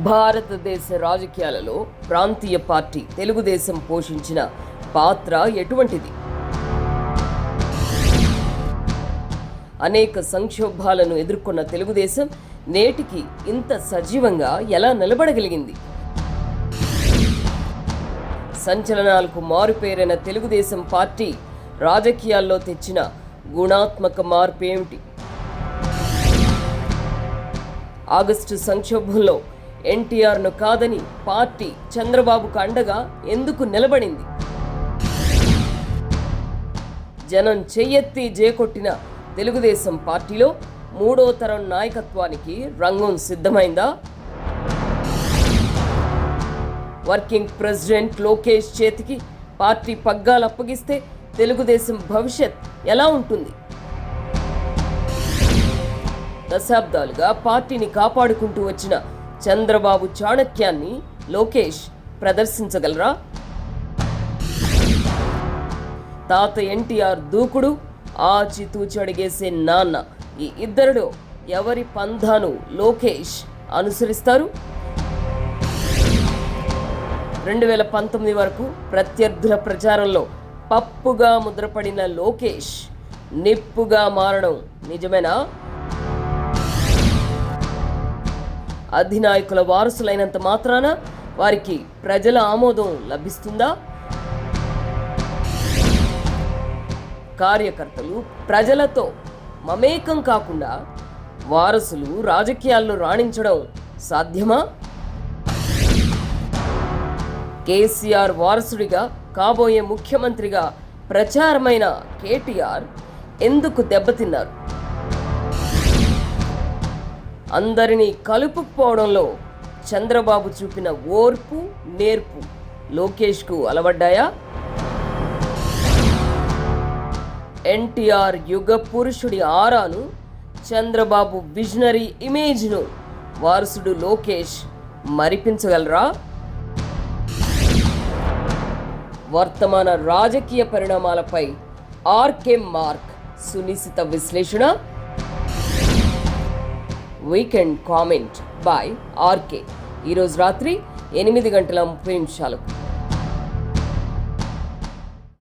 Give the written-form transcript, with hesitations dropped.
భారతదేశ రాజకీయాలలో ప్రాంతీయ పార్టీ తెలుగుదేశం పోషించిన పాత్ర ఎటువంటిది? అనేక సంక్షోభాలను ఎదుర్కొన్న తెలుగుదేశం నేటికి ఇంత సజీవంగా ఎలా నిలబడగలిగింది? సంచలనాలకు మారుపేరైన తెలుగుదేశం పార్టీ రాజకీయాల్లో తెచ్చిన గుణాత్మక మార్పు ఏమిటి? ఆగస్టు సంక్షోభంలో ఎన్టీఆర్ను కాదని పార్టీ చంద్రబాబుకు అండగా ఎందుకు నిలబడింది? జనం చెయ్యెత్తి జేకొట్టిన తెలుగుదేశం పార్టీలో మూడో తరం నాయకత్వానికి రంగం సిద్ధమైందా? వర్కింగ్ ప్రెసిడెంట్ లోకేష్ చేతికి పార్టీ పగ్గాలు అప్పగిస్తే తెలుగుదేశం భవిష్యత్ ఎలా ఉంటుంది? దశాబ్దాలుగా పార్టీని కాపాడుకుంటూ వచ్చిన చంద్రబాబు చాణక్యాన్ని లోకేష్ ప్రదర్శించగలరా? తాత ఎన్టీఆర్ దూకుడు, ఆచితూచి అడిగేసే నాన్న, ఈ ఇద్దరిలో ఎవరి పంధాను లోకేష్ అనుసరిస్తారు? 2019 వరకు ప్రత్యర్థుల ప్రచారంలో పప్పుగా ముద్రపడిన లోకేష్ నిప్పుగా మారడం నిజమేనా? అధినాయకుల వారసులైనంత మాత్రాన వారికి ప్రజల ఆమోదం లభిస్తుందా? కార్యకర్తలు ప్రజలతో మమేకం కాకుండా వారసులు రాజకీయాల్లో రాణించడం సాధ్యమా? కేసీఆర్ వారసుడిగా కాబోయే ముఖ్యమంత్రిగా ప్రచారమైన కేటీఆర్ ఎందుకు దెబ్బతిన్నారు? అందరినీ కలుపుకుపోవడంలో చంద్రబాబు చూపిన ఓర్పు, నేర్పు లోకేష్కు అలవడ్డాయా? ఎన్టీఆర్ యుగ పురుషుడి ఆరాను, చంద్రబాబు విజనరీ ఇమేజ్ను వారసుడు లోకేష్ మరిపించగలరా? వర్తమాన రాజకీయ పరిణామాలపై ఆర్కే మార్క్ సునిశిత విశ్లేషణ. Weekend comment by RK. ఈరోజు రాత్రి 8:30 గంటలకు